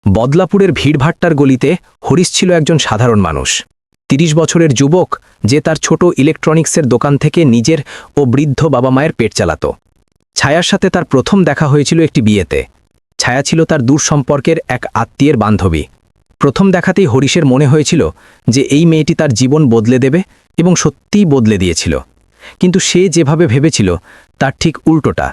বদলাপুরের ভিড়ভাট্টার গলিতে হরিশ ছিল একজন সাধারণ মানুষ। ৩০ বছরের যুবক, যে তার ছোট ইলেকট্রনিক্সের দোকান থেকে নিজের ও বৃদ্ধ বাবা মায়ের পেট চালাত। ছায়ার সাথে তার প্রথম দেখা হয়েছিল একটি বিয়েতে। ছায়া ছিল তার দূর সম্পর্কের এক আত্মীয়ের বান্ধবী। প্রথম দেখাতেই হরিশের মনে হয়েছিল যে এই মেয়েটি তার জীবন বদলে দেবে, এবং সত্যিই বদলে দিয়েছিল। কিন্তু সে যেভাবে ভেবেছিল তার ঠিক উল্টোটা।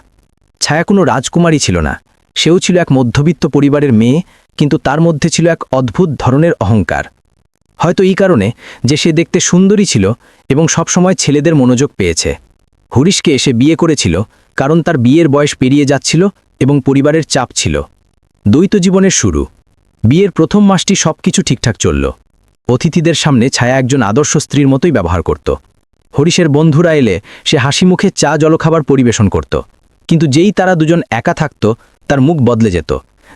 ছায়া কোনো রাজকুমারী ছিল না, সেও ছিল এক মধ্যবিত্ত পরিবারের মেয়ে, কিন্তু তার মধ্যে ছিল এক অদ্ভুত ধরনের অহংকার। হয়তো এই কারণে যে সে দেখতে সুন্দরী ছিল এবং সবসময় ছেলেদের মনোযোগ পেয়েছে। হরিশকে সে বিয়ে করেছিল কারণ তার বিয়ের বয়স পেরিয়ে যাচ্ছিল এবং পরিবারের চাপ ছিল। দ্বৈত জীবনের শুরু। বিয়ের প্রথম মাসটি সবকিছু ঠিকঠাক চলল। অতিথিদের সামনে ছায়া একজন আদর্শ স্ত্রীর মতোই ব্যবহার করত। হরিশের বন্ধুরা এলে সে হাসি মুখে চা জলখাবার পরিবেশন করত। কিন্তু যেই তারা দুজন একা থাকত, তার মুখ বদলে যেত,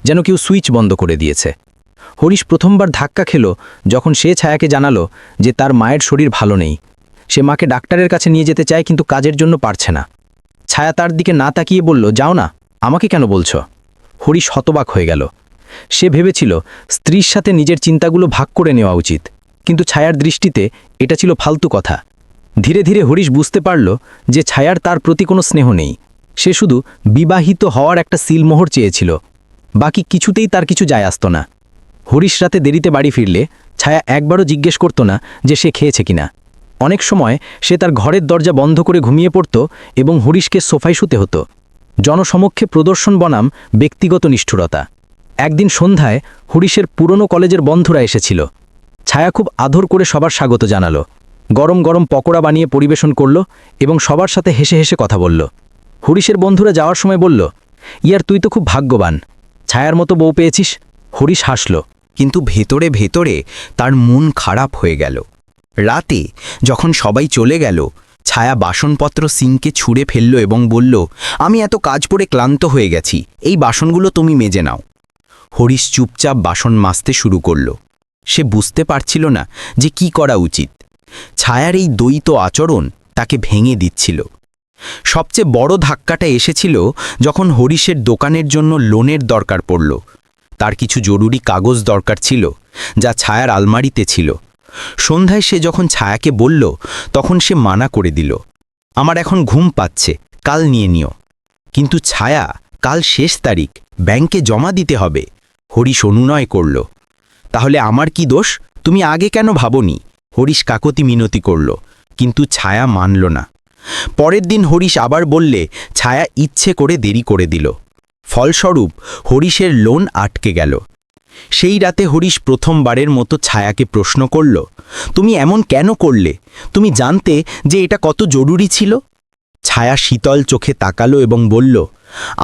যেন কেউ সুইচ বন্ধ করে দিয়েছে। হরিশ প্রথমবার ধাক্কা খেল যখন সে ছায়াকে জানালো যে তার মায়ের শরীর ভালো নেই। সে মাকে ডাক্তারের কাছে নিয়ে যেতে চায়, কিন্তু কাজের জন্য পারছে না। ছায়া তার দিকে না তাকিয়ে বলল, যাও না, আমাকে কেন বলছো? হরিশ হতবাক হয়ে গেল। সে ভেবেছিল স্ত্রীর সাথে নিজের চিন্তাগুলো ভাগ করে নেওয়া উচিত, কিন্তু ছায়ার দৃষ্টিতে এটা ছিল ফালতু কথা। ধীরে ধীরে হরিশ বুঝতে পারল যে ছায়ার তার প্রতি কোনো স্নেহ নেই। সে শুধু বিবাহিত হওয়ার একটা সিলমোহর চেয়েছিল, বাকি কিছুতেই তার কিছু যায় আসত না। হরিশ রাতে দেরিতে বাড়ি ফিরলে ছায়া একবারও জিজ্ঞেস করত না যে সে খেয়েছে কিনা। অনেক সময় সে তার ঘরের দরজা বন্ধ করে ঘুমিয়ে পড়ত এবং হরিশকে সোফায় শুতে হতো। জনসমক্ষে প্রদর্শন বনাম ব্যক্তিগত নিষ্ঠুরতা। একদিন সন্ধ্যায় হরিশের পুরনো কলেজের বন্ধুরা এসেছিল। ছায়া খুব আদর করে সবার স্বাগত জানালো, গরম গরম পকোড়া বানিয়ে পরিবেশন করল এবং সবার সাথে হেসে হেসে কথা বলল। হরিশের বন্ধুরা যাওয়ার সময় বলল, ইয়ার তুই তো খুব ভাগ্যবান, ছায়ার মতো বউ পেয়েছিস। হরিশ হাসল, কিন্তু ভেতরে ভেতরে তার মন খারাপ হয়ে গেল। রাতে যখন সবাই চলে গেল, ছায়া বাসনপত্র সিঙ্কে ছুঁড়ে ফেলল এবং বলল, আমি এত কাজ করে ক্লান্ত হয়ে গেছি, এই বাসনগুলো তুমি মেজে নাও। হরিশ চুপচাপ বাসন মাজতে শুরু করল। সে বুঝতে পারছিল না যে কি করা উচিত। ছায়ার এই দ্বৈত আচরণ তাকে ভেঙে দিচ্ছিল। সবচেয়ে বড় ধাক্কাটা এসেছিল যখন হরিশের দোকানের জন্য লোনের দরকার পড়ল। তার কিছু জরুরি কাগজ দরকার ছিল, যা ছায়ার আলমারিতে ছিল। সন্ধ্যায় সে যখন ছায়াকে বলল, তখন সে মানা করে দিল, আমার এখন ঘুম পাচ্ছে, কাল নিয়ে নিও। কিন্তু ছায়া, কাল শেষ তারিখ, ব্যাংকে জমা দিতে হবে। হরিশ অনুনয় করল, তাহলে আমার কি দোষ? তুমি আগে কেন ভাবনি? হরিশ কাকতি মিনতি করল, কিন্তু ছায়া মানল না। পরের দিন হরিশ আবার বললে ছায়া ইচ্ছে করে দেরি করে দিল। ফলস্বরূপ হরিশের লোন আটকে গেল। সেই রাতে হরিশ প্রথমবারের মতো ছায়াকে প্রশ্ন করল, তুমি এমন কেন করলে? তুমি জানতে যে এটা কত জরুরি ছিল? ছায়া শীতল চোখে তাকালো এবং বলল,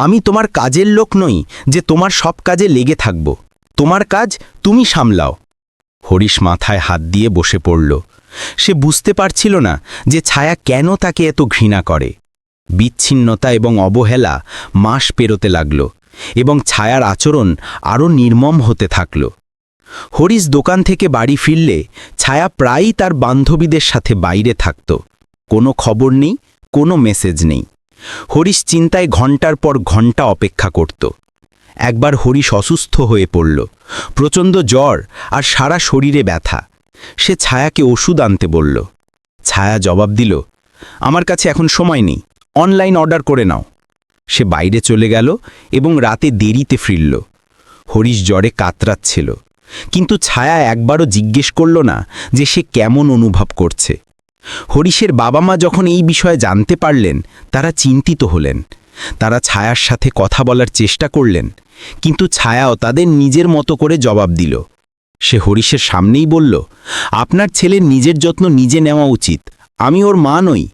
আমি তোমার কাজের লোক নই যে তোমার সব কাজে লেগে থাকব। তোমার কাজ তুমি সামলাও। হরিশ মাথায় হাত দিয়ে বসে পড়ল। সে বুঝতে পারছিল না যে ছায়া কেন তাকে এত ঘৃণা করে। বিচ্ছিন্নতা এবং অবহেলা মাস পেরোতে লাগল এবং ছায়ার আচরণ আরও নির্মম হতে থাকল। হরিশ দোকান থেকে বাড়ি ফিরলে ছায়া প্রায়ই তার বান্ধবীদের সাথে বাইরে থাকত। কোনো খবর নেই, কোনো মেসেজ নেই। হরিশ চিন্তায় ঘণ্টার পর ঘণ্টা অপেক্ষা করত। একবার হরিশ অসুস্থ হয়ে পড়ল, প্রচণ্ড জ্বর আর সারা শরীরে ব্যথা। সে ছায়াকে ওষুধ আনতে বলল। ছায়া জবাব দিল, আমার কাছে এখন সময় নেই, অনলাইন অর্ডার করে নাও। সে বাইরে চলে গেল এবং রাতে দেরিতে ফিরল। হরিশ জ্বরে কাতরাচ্ছিল, কিন্তু ছায়া একবারও জিজ্ঞেস করল না যে সে কেমন অনুভব করছে। হরিশের বাবা মা যখন এই বিষয়ে জানতে পারলেন, তারা চিন্তিত হলেন। তারা ছায়ার সাথে কথা বলার চেষ্টা করলেন, কিন্তু ছায়াও তাদের নিজের মতো করে জবাব দিল। সে হরিশের সামনেই বলল, আপনার ছেলের নিজের যত্ন নিজে নেওয়া উচিত, আমি ওর মা নই।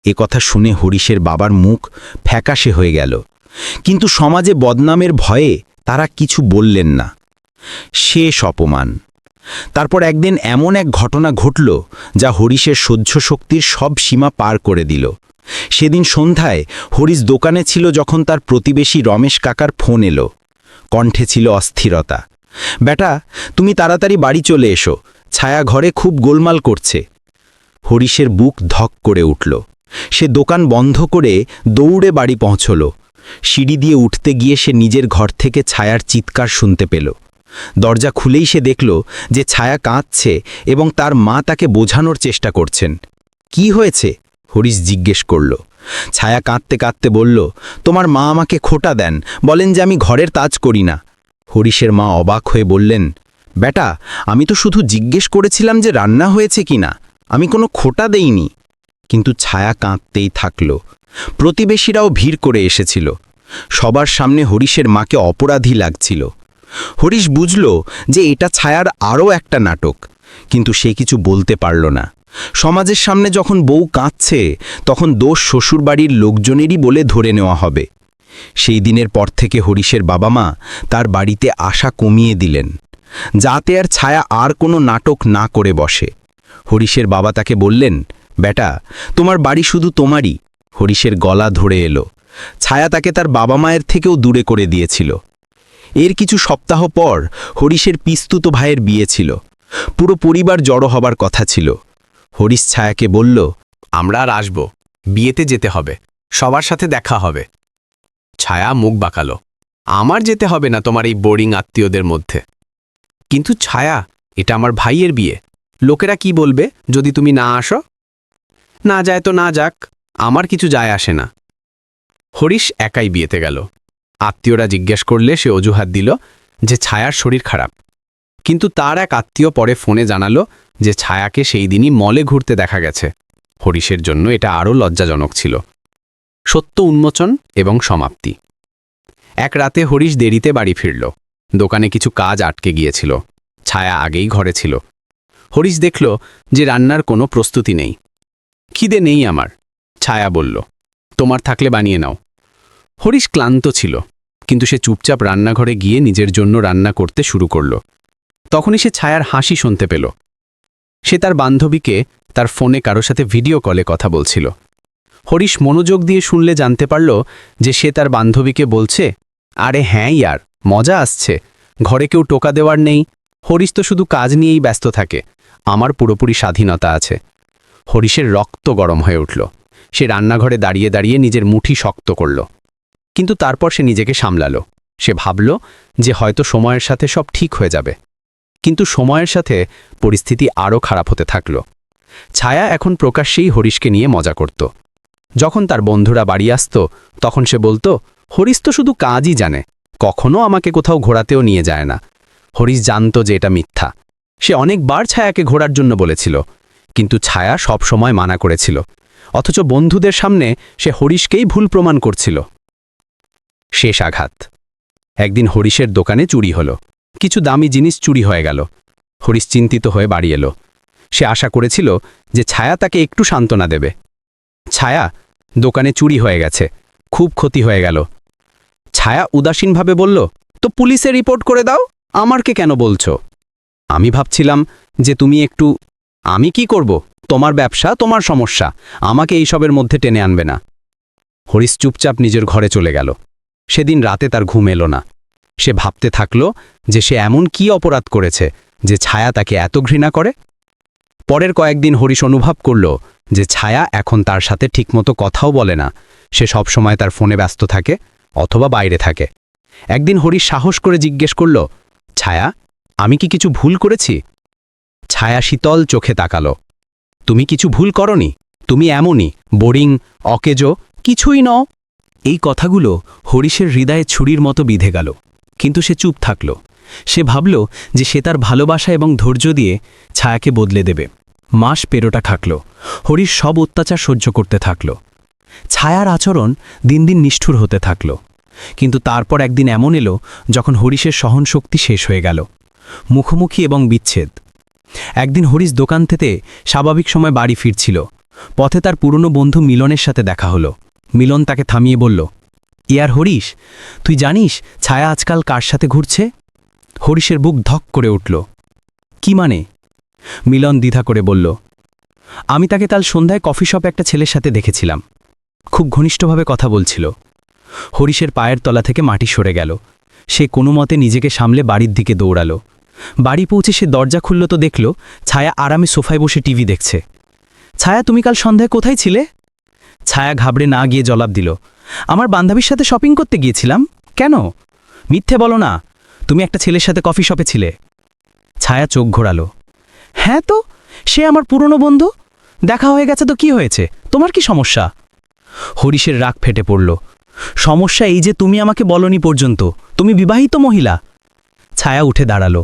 এ কথা শুনে হরিশের বাবার মুখ ফ্যাকাশে হয়ে গেল, কিন্তু সমাজে বদনামের ভয়ে তারা কিছু বললেন না। শেষ অপমান। তারপর একদিন এমন এক ঘটনা ঘটল যা হরিশের সহ্য শক্তির সব সীমা পার করে দিল। সেদিন সন্ধ্যায় হরিশ দোকানে ছিল যখন তার প্রতিবেশী রমেশ কাকার ফোন এলো। কণ্ঠে ছিল অস্থিরতা। বেটা, তুমি তাড়াতাড়ি বাড়ি চলে এসো, ছায়া ঘরে খুব গোলমাল করছে। হরিশের বুক ধক করে উঠল। সে দোকান বন্ধ করে দৌড়ে বাড়ি পৌঁছল। সিঁড়ি দিয়ে উঠতে গিয়ে সে নিজের ঘর থেকে ছায়ার চিৎকার শুনতে পেল। দরজা খুলেই সে দেখল যে ছায়া কাঁদছে এবং তার মা তাকে বোঝানোর চেষ্টা করছেন। কি হয়েছে? হরিশ জিজ্ঞেস করল। ছায়া কাঁদতে কাঁদতে বলল, তোমার মা আমাকে খোটা দেন, বলেন যে আমি ঘরের কাজ করি না। হরিশের মা অবাক হয়ে বললেন, বেটা, আমি তো শুধু জিজ্ঞেস করেছিলাম যে রান্না হয়েছে কিনা, আমি কোনো খোটা দেইনি। কিন্তু ছায়া কাঁদতেই থাকল। প্রতিবেশীরাও ভিড় করে এসেছিল। সবার সামনে হরিশের মাকে অপরাধী লাগছিল। হরিশ বুঝল যে এটা ছায়ার আরও একটা নাটক, কিন্তু সে কিছু বলতে পারল না। সমাজের সামনে যখন বউ কাঁদছে, তখন দোষ শ্বশুরবাড়ির লোকজনেরই বলে ধরে নেওয়া হবে। সেই দিনের পর থেকে হরিশের বাবা মা তার বাড়িতে আসা কমিয়ে দিলেন, যাতে আর ছায়া আর কোনো নাটক না করে বসে। হরিশের বাবা তাকে বললেন, বেটা, তোমার বাড়ি শুধু তোমারই। হরিশের গলা ধরে এলো। ছায়া তাকে তার বাবা মায়ের থেকেও দূরে করে দিয়েছিল। এর কিছু সপ্তাহ পর হরিশের পিস্তুত ভাইয়ের বিয়ে ছিল। পুরো পরিবার জড়ো হবার কথা ছিল। হরিশ ছায়াকে বলল, আমরা আর আসব, বিয়েতে যেতে হবে, সবার সাথে দেখা হবে। ছায়া মুখ বাঁকালো, আমার যেতে হবে না তোমার এই বোরিং আত্মীয়দের মধ্যে। কিন্তু ছায়া, এটা আমার ভাইয়ের বিয়ে, লোকেরা কি বলবে যদি তুমি না আসো? না যায় তো না যাক, আমার কিছু যায় আসে না। হরিশ একাই বিয়েতে গেল। আত্মীয়রা জিজ্ঞেস করলে সে অজুহাত দিল যে ছায়ার শরীর খারাপ। কিন্তু তার এক আত্মীয় পরে ফোনে জানালো যে ছায়াকে সেই দিনই মলে ঘুরতে দেখা গেছে। হরিশের জন্য এটা আরও লজ্জাজনক ছিল। সত্য উন্মোচন এবং সমাপ্তি। এক রাতে হরিশ দেরিতে বাড়ি ফিরল। দোকানে কিছু কাজ আটকে গিয়েছিল। ছায়া আগেই ঘরে ছিল। হরিশ দেখল যে রান্নার কোনো প্রস্তুতি নেই। খিদে নেই আমার, ছায়া বলল, তোমার থাকলে বানিয়ে নাও। হরিশ ক্লান্ত ছিল, কিন্তু সে চুপচাপ রান্নাঘরে গিয়ে নিজের জন্য রান্না করতে শুরু করল। তখনই সে ছায়ার হাসি শুনতে পেল। সে তার বান্ধবীকে তার ফোনে কারো সাথে ভিডিও কলে কথা বলছিল। হরিশ মনোযোগ দিয়ে শুনলে জানতে পারল যে সে তার বান্ধবীকে বলছে, আরে হ্যাঁ ইয়ার, মজা আসছে, ঘরে কেউ টোকা দেওয়ার নেই, হরিশ তো শুধু কাজ নিয়েই ব্যস্ত থাকে, আমার পুরোপুরি স্বাধীনতা আছে। হরিশের রক্ত গরম হয়ে উঠল। সে রান্নাঘরে দাঁড়িয়ে দাঁড়িয়ে নিজের মুঠি শক্ত করল। কিন্তু তারপর সে নিজেকে সামলালো। সে ভাবল যে হয়তো সময়ের সাথে সব ঠিক হয়ে যাবে। কিন্তু সময়ের সাথে পরিস্থিতি আরও খারাপ হতে থাকল। ছায়া এখন প্রকাশ্যেই হরিশকে নিয়ে মজা করত। যখন তার বন্ধুরা বাড়ি আসত, তখন সে বলতো, হরিশ তো শুধু কাজই জানে, কখনো আমাকে কোথাও ঘোরাতেও নিয়ে যায় না। হরিশ জানত যে এটা মিথ্যা। সে অনেকবার ছায়াকে ঘোরার জন্য বলেছিল, কিন্তু ছায়া সব সময় মানা করেছিল। অথচ বন্ধুদের সামনে সে হরিশকেই ভুল প্রমাণ করছিল। শেষ আঘাত। একদিন হরিশের দোকানে চুরি হলো। কিছু দামি জিনিস চুরি হয়ে গেল। হরিশ চিন্তিত হয়ে বাড়ি এলো। সে আশা করেছিল যে ছায়া তাকে একটু সান্ত্বনা দেবে। ছায়া, দোকানে চুরি হয়ে গেছে, খুব ক্ষতি হয়ে গেল। ছায়া উদাসীনভাবে বলল, তো পুলিশে রিপোর্ট করে দাও, আমারকে কেন বলছো? আমি ভাবছিলাম যে তুমি একটু। আমি কি করব? তোমার ব্যবসা, তোমার সমস্যা, আমাকে এইসবের মধ্যে টেনে আনবে না। হরিশ চুপচাপ নিজের ঘরে চলে গেল। সেদিন রাতে তার ঘুম এলো না। সে ভাবতে থাকল যে সে এমন কি অপরাধ করেছে যে ছায়া তাকে এত ঘৃণা করে। পরের কয়েকদিন হরিশ অনুভব করল যে ছায়া এখন তার সাথে ঠিকমতো কথাও বলে না। সে সবসময় তার ফোনে ব্যস্ত থাকে অথবা বাইরে থাকে। একদিন হরিশ সাহস করে জিজ্ঞেস করল, ছায়া, আমি কি কিছু ভুল করেছি? ছায়া শীতল চোখে তাকালো। তুমি কিছু ভুল করনি, তুমি এমনই বোরিং, অকেজো, কিছুই নও। এই কথাগুলো হরিশের হৃদয়ে ছুরির মতো বিঁধে গেল। কিন্তু সে চুপ থাকল। সে ভাবল যে সে তার ভালোবাসা এবং ধৈর্য দিয়ে ছায়াকে বদলে দেবে। মাস পেরোটা থাকল। হরিশ সব অত্যাচার সহ্য করতে থাকল। ছায়ার আচরণ দিন দিন নিষ্ঠুর হতে থাকল। কিন্তু তারপর একদিন এমন এলো যখন হরিশের সহনশক্তি শেষ হয়ে গেল। মুখোমুখি এবং বিচ্ছেদ। একদিন হরিশ দোকান থেকে স্বাভাবিক সময় বাড়ি ফিরছিল। পথে তার পুরনো বন্ধু মিলনের সাথে দেখা হলো। মিলন তাকে থামিয়ে বলল, ইয়ার হরিশ, তুই জানিস ছায়া আজকাল কার সাথে ঘুরছে? হরিশের বুক ধক করে উঠল। কি মানে? মিলন দ্বিধা করে বলল, আমি তাকে কাল সন্ধ্যায় কফি শপে একটা ছেলের সাথে দেখেছিলাম। খুব ঘনিষ্ঠভাবে কথা বলছিল। হরিশের পায়ের তলা থেকে মাটি সরে গেল। সে কোনো মতে নিজেকে সামলে বাড়ির দিকে দৌড়ালো। বাড়ি পৌঁছে সে দরজা খুলল তো দেখল ছায়া আরামে সোফায় বসে টিভি দেখছে। ছায়া, তুমি কাল সন্ধ্যায় কোথায় ছিলে? ছায়া ঘাবড়ে না গিয়ে জবাব দিল, আমার বান্ধবীর সাথে শপিং করতে গিয়েছিলাম। কেন? মিথ্যে বলো না, তুমি একটা ছেলের সাথে কফি শপে ছিলে। ছায়া চোখ ঘোরালো। হ্যাঁ তো, সে আমার পুরনো বন্ধু। দেখা হয়ে গেছে তো কি হয়েছে, তোমার কি সমস্যা? হরিশের রাগ ফেটে পড়ল। সমস্যা এই যে তুমি আমাকে বলনি পর্যন্ত তুমি বিবাহিত মহিলা। ছায়া উঠে দাঁড়ালো।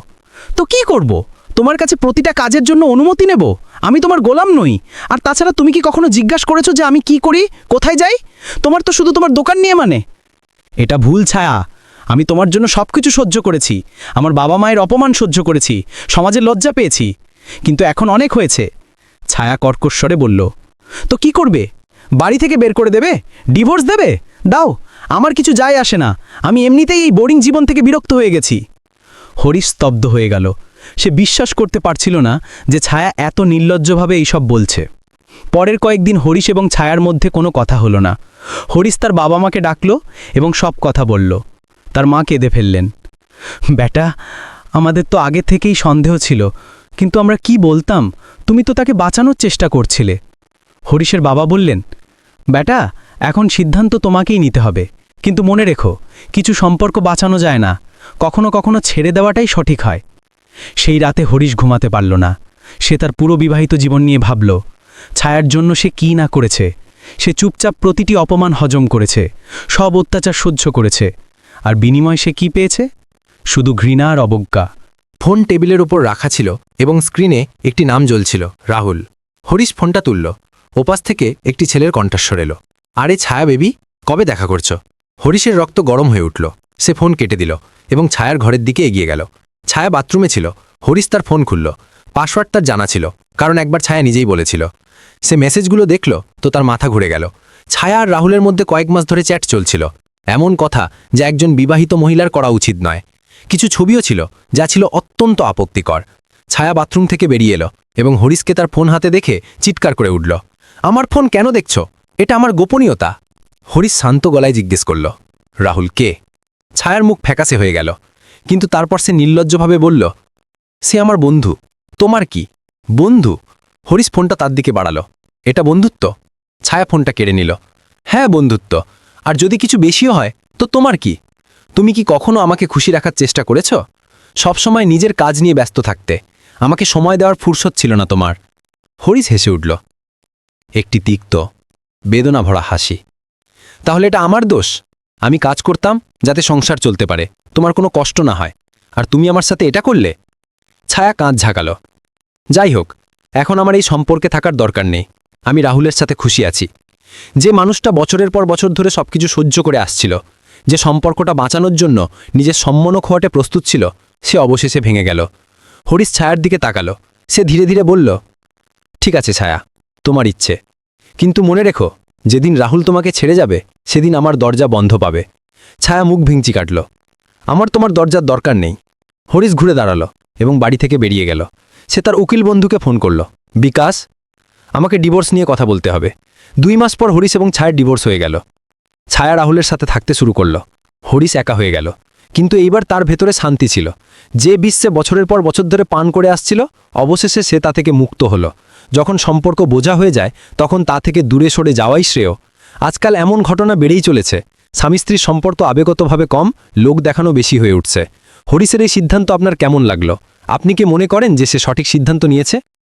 তো কি করব? তোমার কাছে প্রতিটা কাজের জন্য অনুমতি নেব? আমি তোমার গোলাম নই। আর তাছাড়া তুমি কি কখনো জিজ্ঞাসা করেছো যে আমি কি করি, কোথায় যাই? তোমার তো শুধু তোমার দোকান নিয়ে মানে। এটা ভুল ছায়া। আমি তোমার জন্য সবকিছু সহ্য করেছি। আমার বাবা মায়ের অপমান সহ্য করেছি, সমাজে লজ্জা পেয়েছি, কিন্তু এখন অনেক হয়েছে। ছায়া কর্কশ্বরে বলল। তো কি করবে? বাড়ি থেকে বের করে দেবে? ডিভোর্স দেবে? দাও, আমার কিছু যায় আসে না। আমি এমনিতেই এই বোরিং জীবন থেকে বিরক্ত হয়ে গেছি। হরিশ স্তব্ধ হয়ে গেল। সে বিশ্বাস করতে পারছিল না যে ছায়া এত নির্লজ্জভাবে এইসব বলছে। পরের কয়েকদিন হরিশ এবং ছায়ার মধ্যে কোনো কথা হলো না। হরিশ তার বাবা মাকে ডাকল এবং সব কথা বলল। তার মা কেঁদে ফেললেন। বেটা, আমাদের তো আগে থেকেই সন্দেহ ছিল, কিন্তু আমরা কি বলতাম? তুমি তো তাকে বাঁচানোর চেষ্টা করছিলে। হরিশের বাবা বললেন, বেটা, এখন সিদ্ধান্ত তোমাকেই নিতে হবে, কিন্তু মনে রেখো, কিছু সম্পর্ক বাঁচানো যায় না, কখনো কখনো ছেড়ে দেওয়াটাই সঠিক হয়। সেই রাতে হরিশ ঘুমাতে পারল না। সে তার পুরো বিবাহিত জীবন নিয়ে ভাবল। ছায়ার জন্য সে কী না করেছে। সে চুপচাপ প্রতিটি অপমান হজম করেছে, সব অত্যাচার সহ্য করেছে, আর বিনিময় সে কি পেয়েছে? শুধু ঘৃণা আর অবজ্ঞা। ফোন টেবিলের উপর রাখা ছিল এবং স্ক্রিনে একটি নাম জ্বলছিল, রাহুল। হরিশ ফোনটা তুলল। ওপাশ থেকে একটি ছেলের কণ্ঠস্বর এলো। আরে ছায়া বেবি, কবে দেখা করছো? হরিশের রক্ত গরম হয়ে উঠল। সে ফোন কেটে দিল এবং ছায়ার ঘরের দিকে এগিয়ে গেল। ছায়া বাথরুমে ছিল। হরিশ তার ফোন খুলল। পাসওয়ার্ড তার জানা ছিল, কারণ একবার ছায়া নিজেই বলেছিল। সে মেসেজগুলো দেখল তো তার মাথা ঘুরে গেল। ছায়া আর রাহুলের মধ্যে কয়েক মাস ধরে চ্যাট চলছিল, এমন কথা যা একজন বিবাহিত মহিলার করা উচিত নয়। কিছু ছবিও ছিল যা ছিল অত্যন্ত আপত্তিকর। ছায়া বাথরুম থেকে বেরিয়ে এলো এবং হরিশকে তার ফোন হাতে দেখে চিৎকার করে উঠল। আমার ফোন কেন দেখছ? এটা আমার গোপনীয়তা। হরিশ শান্ত গলায় জিজ্ঞেস করল, রাহুল কে? ছায়ার মুখ ফ্যাকাসে হয়ে গেল, কিন্তু তারপর সে নির্লজ্জভাবে বলল, সে আমার বন্ধু। তোমার কি বন্ধু? হরিশ ফোনটা তার দিকে বাড়ালো। এটা বন্ধুত্ব? ছায়া ফোনটা কেড়ে নিল। হ্যাঁ, বন্ধুত্ব। আর যদি কিছু বেশিও হয় তো তোমার কি? তুমি কি কখনো আমাকে খুশি রাখার চেষ্টা করেছ? সবসময় নিজের কাজ নিয়ে ব্যস্ত থাকতে। আমাকে সময় দেওয়ার ফুরসত ছিল না তোমার। হরিশ হেসে উঠল, একটি তিক্ত বেদনা ভরা হাসি। তাহলে এটা আমার দোষ? আমি কাজ করতাম যাতে সংসার চলতে পারে, তোমার কোনো কষ্ট না হয়, আর তুমি আমার সাথে এটা করলে? ছায়া কাঁধ ঝাঁকালো। যাই হোক, এখন আমার এই সম্পর্কে থাকার দরকার নেই। আমি রাহুলের সাথে খুশি আছি। যে মানুষটা বছরের পর বছর ধরে সবকিছু সহ্য করে আসছিল, যে সম্পর্কটা বাঁচানোর জন্য নিজের সম্মানও খোয়াটে প্রস্তুত ছিল, সে অবশেষে ভেঙে গেল। হরিশ ছায়ার দিকে তাকালো। সে ধীরে ধীরে বলল, ঠিক আছে ছায়া, তোমার ইচ্ছে, কিন্তু মনে রেখো, যেদিন রাহুল তোমাকে ছেড়ে যাবে সেদিন আমার দরজা বন্ধ পাবে। ছায়া মুখ ভেঙচি কাটল। আমার তোমার দরজার দরকার নেই। হরিশ ঘুরে দাঁড়ালো এবং বাড়ি থেকে বেরিয়ে গেল। সে তার উকিল বন্ধুকে ফোন করল। বিকাশ, আমাকে ডিভোর্স নিয়ে কথা বলতে হবে। 2 মাস পর হরিশ এবং ছায়ার ডিভোর্স হয়ে গেল। ছায়া রাহুলের সাথে থাকতে শুরু করল। হরিশ একা হয়ে গেল, কিন্তু এইবার তার ভেতরে শান্তি ছিল। যে বিশ্বে বছরের পর বছর ধরে পান করে আসছিল, অবশেষে সে তা থেকে মুক্ত হল। যখন সম্পর্ক বোঝা হয়ে যায় তখন তা থেকে দূরে সরে যাওয়াই শ্রেয়। আজকাল এমন ঘটনা বেড়েই চলেছে। স্বামী স্ত্রীর সম্পর্ক আবেগতভাবে কম, লোক দেখানো বেশি হয়ে উঠছে। হরিশের এই সিদ্ধান্ত আপনার কেমন লাগলো? আপনি কি মনে করেন যে সে সঠিক সিদ্ধান্ত নিয়েছে?